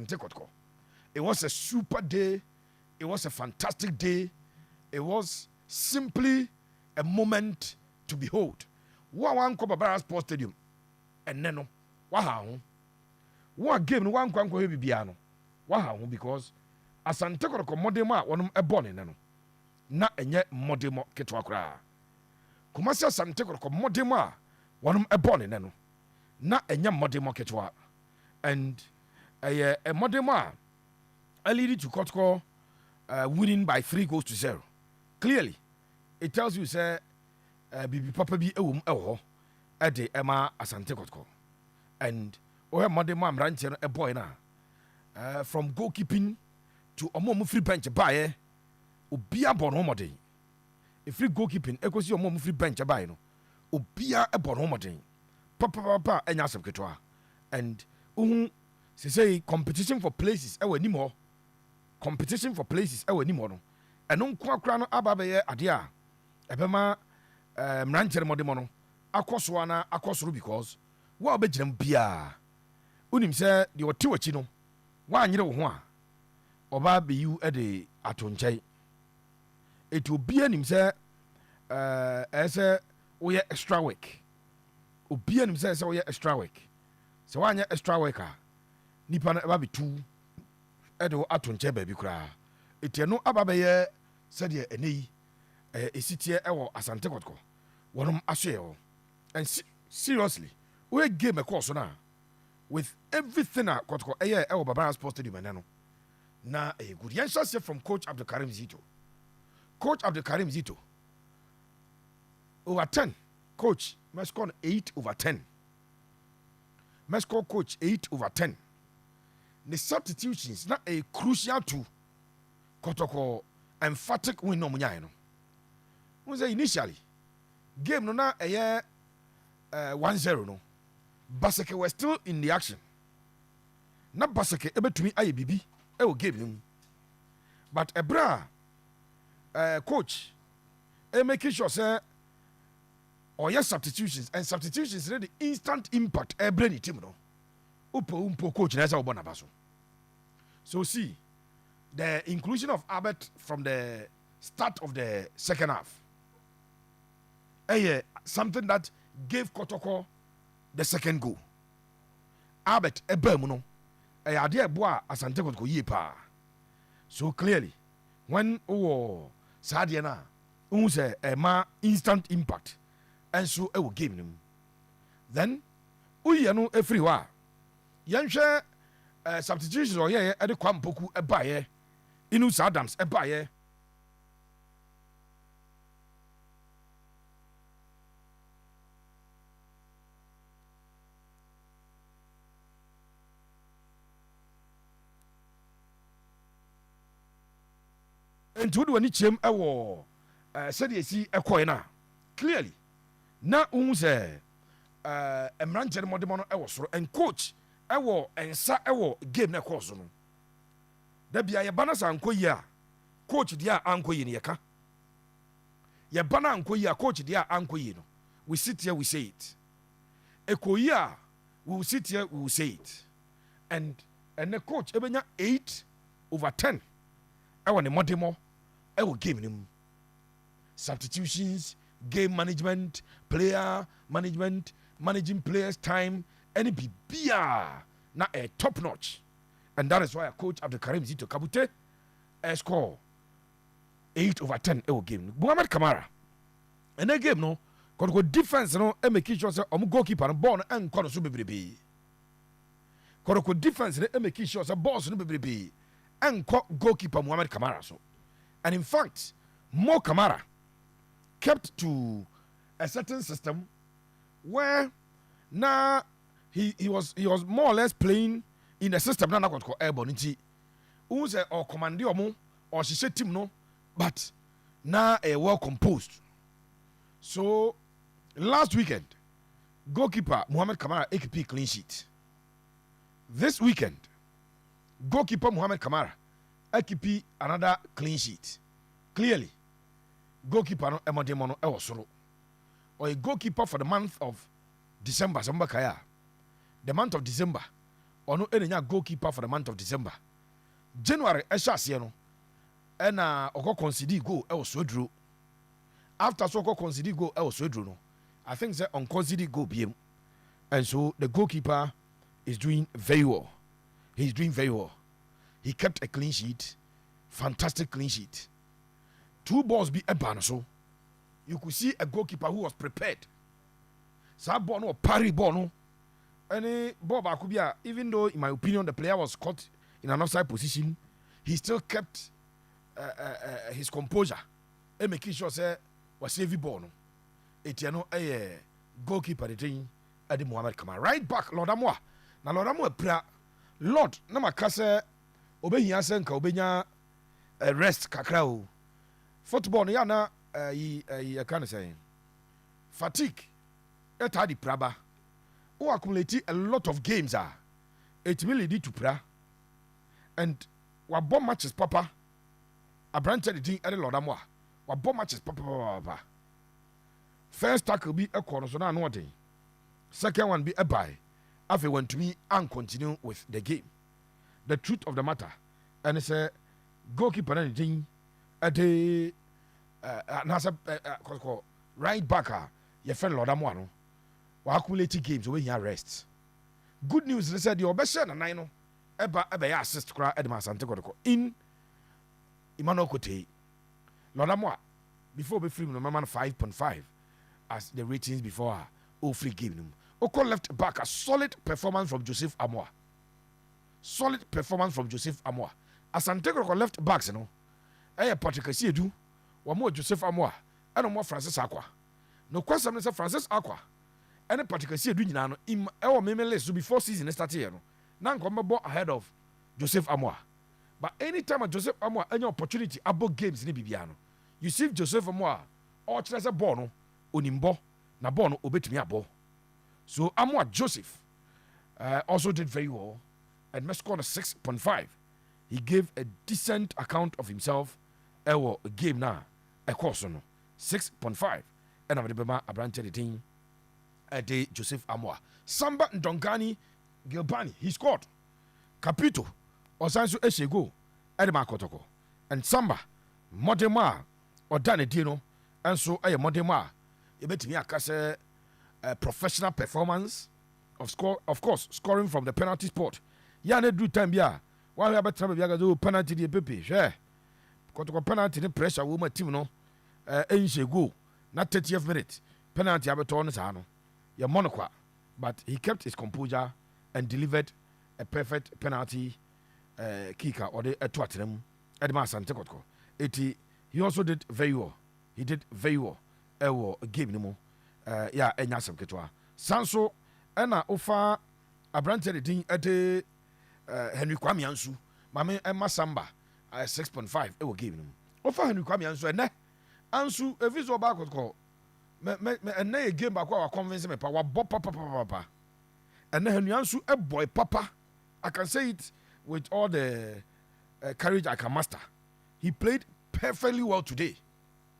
Asante Kotoko. It was a super day. It was a fantastic day. It was simply a moment to behold. One Babara Sports Stadium, and Neno, wow. One game, one Kwanko Bibiano, wow, because Asante Kotoko Modema, one a born in Neno, not a yet Modemo Ketwakra. Kumasi Asante Kotoko Modema, one a born in Neno, not a yet Modemo Ketwa, and a Modema, a lead to Kotoko winning by 3-0. Clearly, it tells you, say, Bibi Papa be at the Emma Asante Kotoko. And oh, Mother Mam Rancher, a boy now. From goalkeeping to a moment free bench by Ubia Bonomode. A free goalkeeping echoes your moment free bench by no. Ubia a Bonomode. Papa and Yasam Ketwa. And say competition for places, anymore. Competition for places, anymore. And no Quacrano Ababe Adia. Ebema Mrancher Modemono. Akoswana Akosru because what be jam bia. Unim say the Otiwachino. One year one. Oba be you at the Atonchai. It will be an him say as a we extra week. Ubian him says we extra week. So 1 year extra worker. Nipan eba be 2 edo Atonchai baby cry. It no ababe said ye any isitie ewo Asante Kotoko. One ashe and seriously, we game a course now with everything Kotoko ewo Babara Sports Stadium na a good answer from Coach Abdulkarim Zito. Coach Abdulkarim Zito over 10. Coach must score 8/10. Must score coach 8/10. The substitutions not a crucial to Kotoko emphatic win no munya no. We say initially game no na 1-0 no. Basake were still in the action. Na Basake ebetumi aye bibi e o game no. But Ebra coach making sure say yes substitutions and substitutions ready instant impact Ebra ni team no. Upo coach na say obona baso. So see the inclusion of Albert from the start of the second half. Something that gave Kotoko the second goal. Albert Ebemuno. Idea boa Asante Kotoko ye pa. So clearly, when Sadiana say a instant impact, and so I will game him. Then uyano everywhere. Yansha substitutions or at the Opoku a buyer. Inus Adams a buyer. And to do any chem said you see a coiner clearly. Now say a Mrancher Modemono and coach and sa game na course no. There be a banner anko ya coach dia anko ye yeka. Ya banner anko ya coach dia anko ye no. We sit here we say it. Ekoya we will sit here we will say it. And the coach ebenya 8/10. Ewa ne modemo game him. Substitutions, game management, player management, managing players' time, any bia na a top notch. And that is why a coach Abdulkarim Zito Kabute score 8/10 game. Muhammad Kamara. And that game no, because defense no, make sure say goalkeeper and ball and kono so bebrebe. Because defense no, make sure say ball so bebrebe and goalkeeper Muhammad Kamara so. And in fact, Mo Kamara kept to a certain system where now he was more or less playing in the system na got airborne nti who say or command omo or she team no but now a well composed. So last weekend goalkeeper Muhammad Kamara AKP clean sheet. This weekend goalkeeper Muhammad Kamara AKP another clean sheet. Clearly goalkeeper no emodemono e wosoro or a goalkeeper for the month of December. The month of December ɔno ɛna goalkeeper for the month of December. January ɛhyɛ aseɛ no ɛna ɔkɔ concede goal ɛwɔ Swedro. After so ɔkɔ concede goal ɛwɔ Swedro no, I think sɛ on concede goal biem, and so the goalkeeper is doing very well. He's doing very well. He kept a clean sheet, fantastic clean sheet. 2 balls be a ban, so you could see a goalkeeper who was prepared. So ball no parry ball no. Any ball back could be even though in my opinion the player was caught in an offside position, he still kept his composure and making sure say was saving ball no. Etiano a goalkeeper the thing Adi Muhammad Kama right back Lord Amoah. Na Lord Amoah pra Lord na makase obehia senka obenya rest kakra o. Football no ya na I can say fatigue eta di praba. Who accumulate a lot of games it will lead to pra and wa bomb matches papa a branch the thing at Lord Amoah wa bomb matches papa. First tackle be a corner so na no thing. Second one be a buy. After went to me and continue with the game. The truth of the matter, and it's a goalkeeper anything a day right backer your friend Lord Amoah accumulating games when he rests. Good news, they said the Obesha and I know eba assist cry at Asante Kotoko in Emmanuel Kote. Lord Amoah before be free no man 5.5 as the ratings before all free game them. Oko left back a solid performance from Joseph Amoah. Solid performance from Joseph Amoah. Asante Kotoko left backs, you know. Patrick Asiedu, one more Joseph Amoah, and more Francis Aqua. No question, Francis Aqua. And Patrick Asiedu, you know, in our memory list before season started, you know. Now come ahead of Joseph Amoah. But anytime a Joseph Amoah any opportunity about games in Bibiano, you see Joseph Amoah or Tresa Bono, Unimbo, na Bono obetumi abo. So Amoah Joseph also did very well and must score a 6.5. He gave a decent account of himself. A game now, a course no 6.5. And I'm the Bema a branch the team. A day Joseph Amoah. Samba Ndongani Gilbani, he scored. Capito Osansu Eshego Edema Kotoko. And Samba Modema or Danny Dino. And so a Modema. You bet me a case professional performance of course scoring from the penalty spot. Yane do time bia. While we better we do penalty the pepe. Share. Kotoko penalty the pressure woman team no. Go. Not 30th minute. Penalty abeton sa no. Ya monokwa. But he kept his composure and delivered a perfect penalty kicker or the Tottenham Edma Asante Kotoko. He also did very well. He did very well. A game no more. Yeah, enya sam ketwa. Sanso ena ofa abrante de din ade Henry Kwame Ansu. Mame Emma Samba 6.5 e wo game no. Ofa Henry Kwame Ansu ene Ansu eviso ba kotko. Me ene a game ba kwa convince me pa wa bo papa. Ene Henry Ansu a boy papa. I can say it with all the courage I can muster. He played perfectly well today.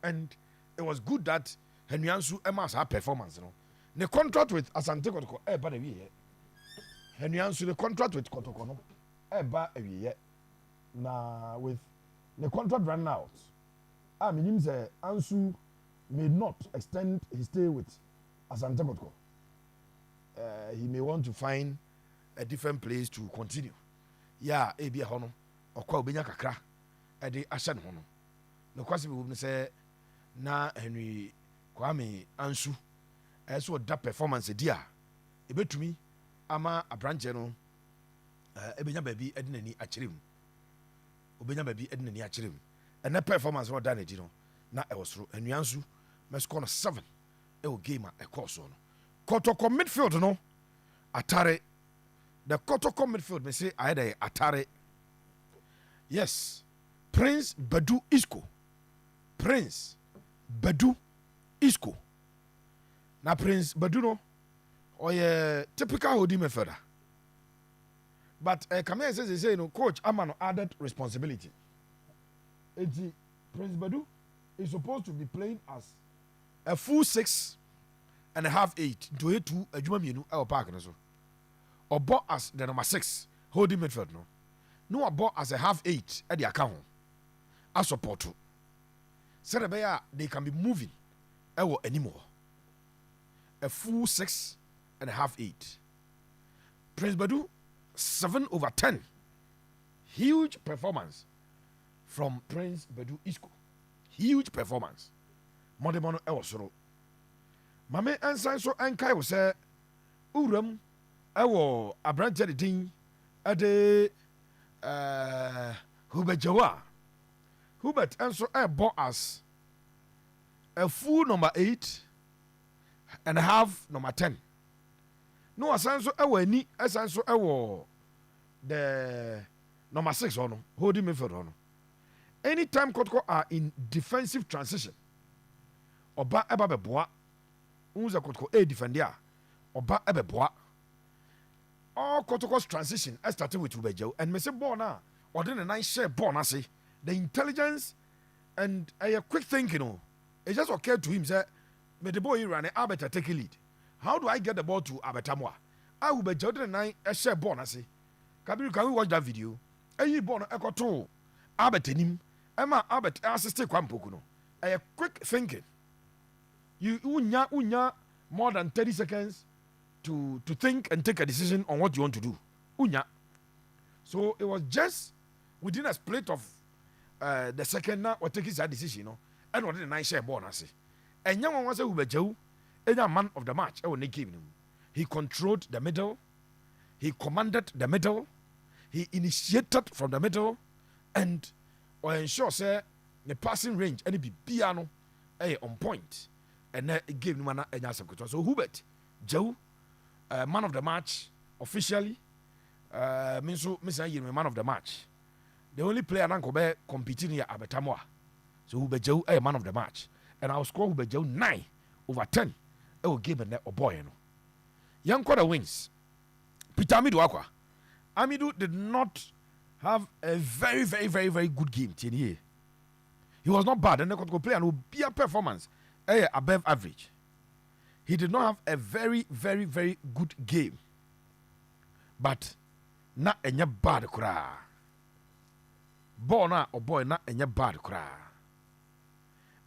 And it was good that Henry Ansu Emma's her performance, you know. The contract with Asante Kotoko, by the way, Henry Ansu, the contract with Kotoko, no, by the way, now with the contract running out, I mean, Ansu may not extend his stay with Asante Kotoko. He may want to find a different place to continue. Yeah, be a hono, or call Benya Kakra, a de Ashan hono. No question we will say, na Henry Kwame Ansu as what that performance a dear a bit to me ama a branch no ebenya baby edinani achirim obenya baby edinani achirim and that performance what done it you know na e was through and Ansu must score 7 e o game a course on Kotoko midfield no atare the Kotoko midfield me say I had a atare yes Prince Badu Badu Isco. Now Prince Baduno or a typical holding method. But Kamea says he say no coach Amano added responsibility. Prince Badu is supposed to be playing as a full 6.5 8 to 8 2 a Jumaminu our park and so. Obo as the number 6 holding midfield no Obo as a half 8 at the account as support said they can be moving anymore a full 6 and a half 8. Prince Badu 7/10. Huge performance from Prince Badu Isco. Huge performance. Modemono Ewosoro. Mame ensign so enkai was say Uram Ewo Abrante the Ding Ade Hubert Gyau. Hubert also bought us a full number 8 and a half number 10. No asanso ewo ni asanso ewo the number 6 or no holding midfield or no. Anytime Kotoko are in defensive transition, Oba eba beboa. Unza Kotoko defender. Oba ebeboa. All Kotoko's transition starting with Hubert Gyau and me say ball na or then a nice share ball na say the intelligence and a quick thinking it just occurred to him say me the boy run I better take a lead. How do I get the ball to Amoah? I will be Jordan and I a share ball. I say, can we watch that video? Any ball echo to Albert in him. Emma Albert assisted Opoku. A quick thinking. You unya more than 30 seconds to think and take a decision on what you want to do. Unya. So it was just within a split of the second now or taking that decision, and what did I share ball? I say, and young one was a Hubert Gyau. A man of the match. He controlled the middle. He commanded the middle. He initiated from the middle, and or ensure say the passing range and be piano on point. And then it gave him an answer. So Hubert Gyau, man of the match officially. Means man of the match. The only player that competing here at Amoah. So Hubert Gyau a man of the match, and I'll score Hubert Gyau 9/10. Game and boy, young quarter wins. Peter Amidu Amidu did not have a very, very, very, very good game. He was not bad, and they could play and would be a performance above average. He did not have a very, very, very good game, but not a bad cry. Bona or boy, not a bad cry,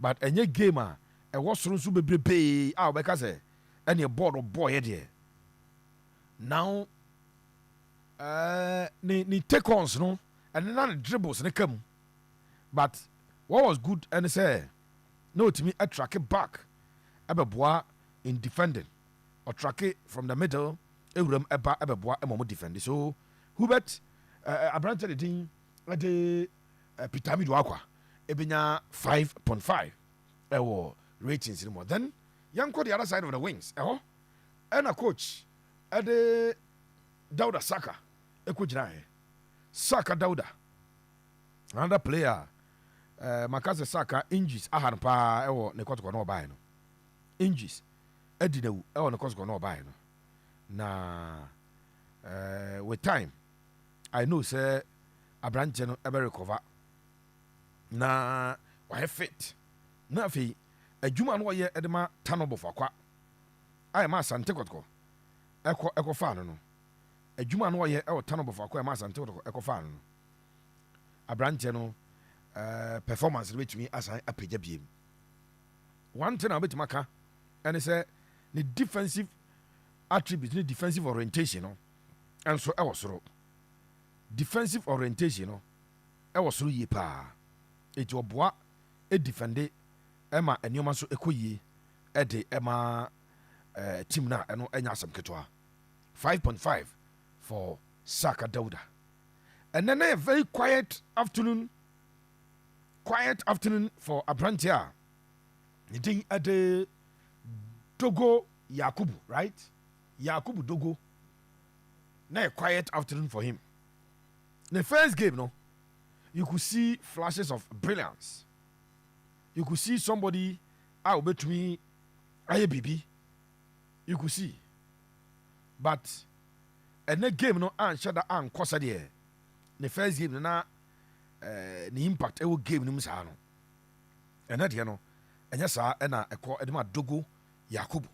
but a gamer. A was soon to be pay out because any board of boy here. Now, ni take ons no, and none dribbles and come. But what was good and say, no to me a track it back, Abebois in defending, or track it from the middle, a room about Abebois and Momo defending. So Hubert, I branted the thing at the Pitamidu Aqua, Ebinya 5.5. Ratings anymore. Then young the other side of the wings. And a coach at the Dauda Saka. Saka Dauda. Another player. Makaze Saka injuries. Ahan pa Nekotoko no buy no. Injuries. Edine Nekotoko no buy no. Na with time, I know say Abrante no ever recover. Na why fit. Na fi a Juma no ye edema tanobo for kwa. I ma Asante Kotoko. Eko fan no. A Juma no ye e tanobo for kwa ma Asante Kotoko eko fan no. Abrante no performance which me as I appeja biem. One thing I bet maka and say the defensive attributes, the defensive orientation no. And so I was so defensive orientation no. I was so ye pa. It was bois e defender Emma and Yoma so ekoyi ede Emma team na eno enya asem ketwa 5.5 for Saka Dauda. And then a very quiet afternoon for Abrantia. The thing at the Dogo Yakubu, right? Yakubu Dogo. Now a quiet afternoon for him. The first game, no, you could see flashes of brilliance. You could see somebody out between IABB. You could see. But and the game no shut and kosa there. The first game na the impact ewo game no msa no. And that no enya sa na ekọ edema Dogo Yakubu.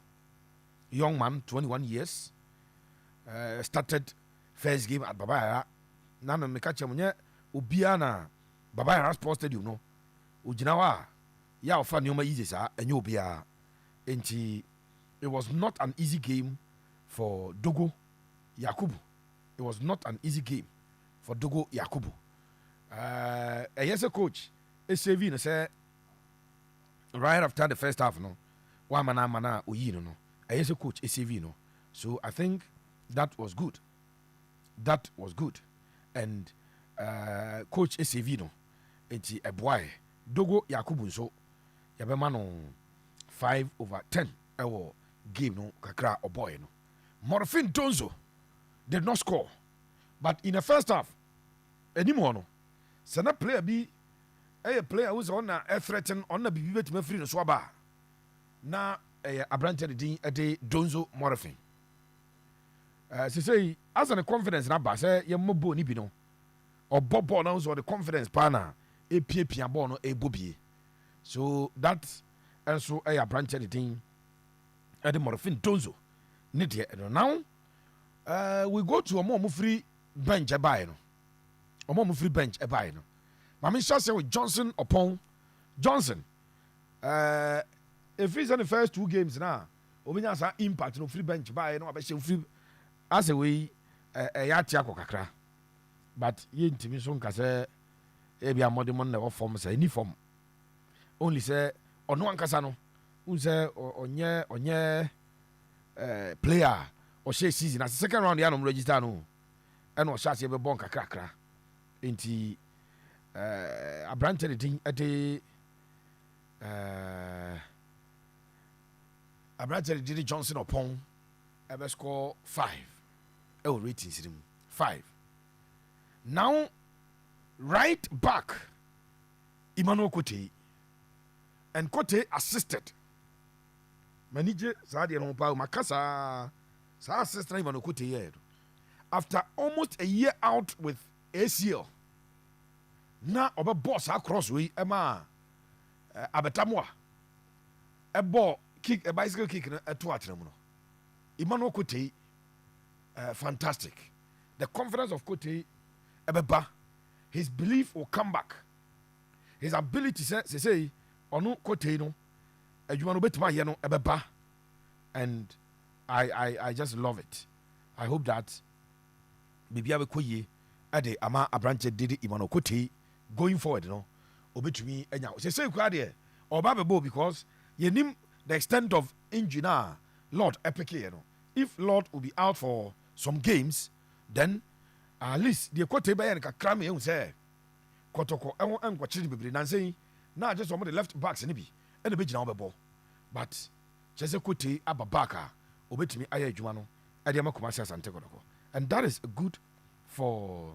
Young man, 21 years. started first game at Babaya. Nano mekache munye ubiana Babaya Sports Stadium no. Ujinawa ya ofa nyoma easy sa enye obia. Enti it was not an easy game for Dogo Yakubu. It was not an easy game for Dogo Yakubu. Yes, a coach SAV no say right after the first half no. Wa mana uyi no. Yes, a coach SAV no. So I think that was good. That was good. And coach SAV no. Enti eboy Dogo Yakubu so yabema no 5/10 ewo game no kakra oboy no. Morfin Donzo did not score, but in the first half anymore no sana player bi a player who's on a threaten on the bibi betime free no so aba na abrante din de Donzo Morfin say as an confidence na ba say ye mobo ni bi no obobo na so the confidence pa na epia ball no ebobie. So that also a branch editing at the Morfin Donzo. Now we go to a more free bench a buy no. A more free bench a buy no. Mami shall say with Johnson upon Johnson. If he's on the first 2 games now, Obinya sa impact no free bench buy no abeshe free as a way yatia kokakra. But ye ntimi so nka say e bia modern na form say any form. Only say ono ankasa no unse onye player or share season as second round ya no register no and o share be bon kakra enti abrante de din ade abrante de Johnson upon ebe score 5 ratings him 5. Now right back Emmanuel Kote, and Kote assisted. Manije Sadia no pa makasa sa assistant Emmanuel Kote here. After almost a year out with ACL. Na oba boss across way ema Abetamwa. A ball kick a bicycle kick a two at Emmanuel Kote fantastic. The confidence of Kote ebeba. His belief will come back. His ability say onu Kote no adwuma no betima ye no ebeba, and I just love it. I hope that bibia be koye ade ama abranche didi Emmanuel Kote going forward no obetumi anya say kwa de oba bebo because yenim the extent of injury na Lord epic you know. If Lord will be out for some games, then at least the Kote be yanka krame you say Kotoko enko chiri bebre nan say na just some of the left backs ni bi ene be gina obebo, but chese Kote ababaka obetumi aya adwuma no ade makoma Asante Kotoko, and that is good for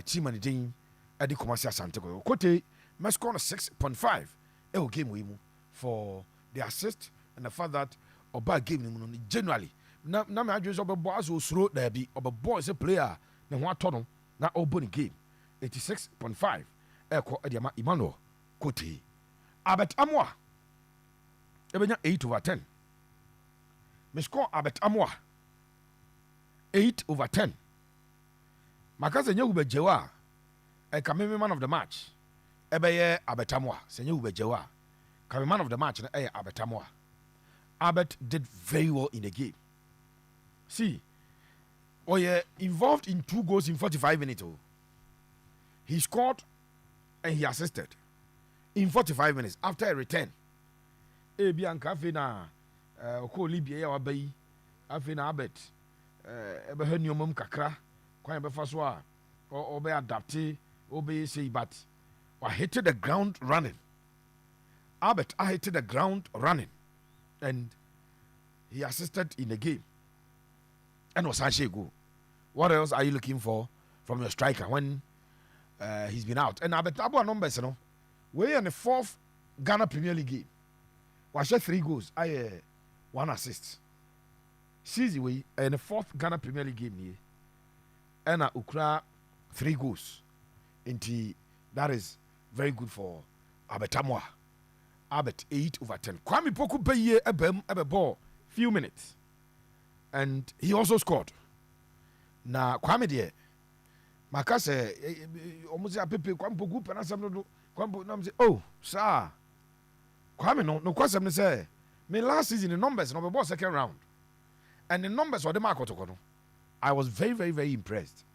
team managing ade komasi Asante Kotoko. Kote must score 6.5 e game we mu for the assist and the fact that oba game ni generally na me adwene so obebo aso osuro da bi obebo is a player na ho ato no na oboni game 86.5 eko ediama Emmanuel Kote. Abet Amoah ebenya 8/10. Me score Abet Amoah 8/10. Makaze nye ubejewa kameme man of the match ebeye Abet Amoah senye ubejewa kameme man of the match na Abet Amoah. Abet did very well in the game. See, involved in 2 goals in 45 minutes. He scored and he assisted in 45 minutes after a return. Ebi anka fe na ko Libya ya wabai afe na Abet ebe ha niomum kakra kwan be fa so a obe adapte obe say, but I hit the ground running. Abet I hit the ground running, and he assisted in the game and was actually go. What else are you looking for from your striker when he's been out? And Abet Amoah numbers, you know, we're in the 4th Ghana Premier League game. We share 3 goals, 1 assist. See we in the 4th Ghana Premier League game here, and ukra 3 goals. Into that is very good for Abet Amoah. Abet 8/10. Kwame Opoku be ebe ball few minutes, and he also scored. na Kwame deɛ maka sɛ ɔmo sɛ apepe Opoku pɛ n'asɛm no do Kwame nam sɛ oh saa Kwame no kwasɛm no sɛ me last season the numbers no ɔbɛbɔ second round and the numbers ɔde ma Kotoko no I was very very very impressed.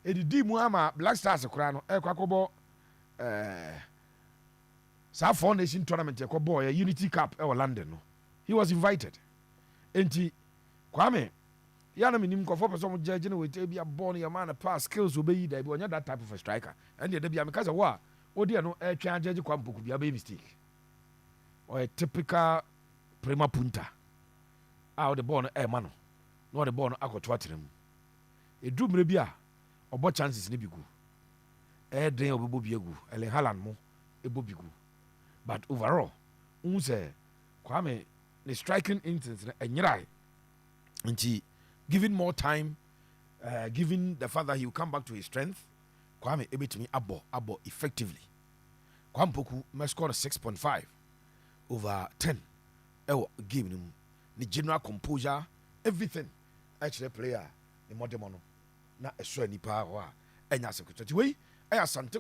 Edidi mu ama Black Stars koraa no ɛkɔ akɔbɔ saa 4 Nation tournament ɛkɔbɔ Unity Cup ɛwɔ London no he was invited enti Kwame yana minim nkɔfo pɛ sɛ ɔmo gyegye no wɔte bi abɔ no yɛma no pass skills obɛyi da bi ɔnyɛ that type of a striker ɛne da bi a meka sɛ wo a wodi no ɛtwa gyegye Kwame Opoku bi abɛyɛ mistake ɔyɛ typical prima punta a ɔde bɔɔl no ɛma no na ɔde bɔɔl no akɔto atena mu ɛduru mmerɛ bi a ɔbɔ chances ne bi gu ɛden a ɔbɛbɔ bi agu Erling Haaland mo ɛbɔ bi gu but overall wohu sɛ Kwame ne striking instance no ɛnyerae nti given more time given the fact that he will come back to his strength Kwame ɛbɛtumi abɔ effectively. Kwame Opoku may score 6.5 over 10 ɛwɔ game no mu ne general composure everything actually player ne modern no na ɛsɔ nipa hɔ a ɛnya asɛkoto nti wei ɛyɛ Asante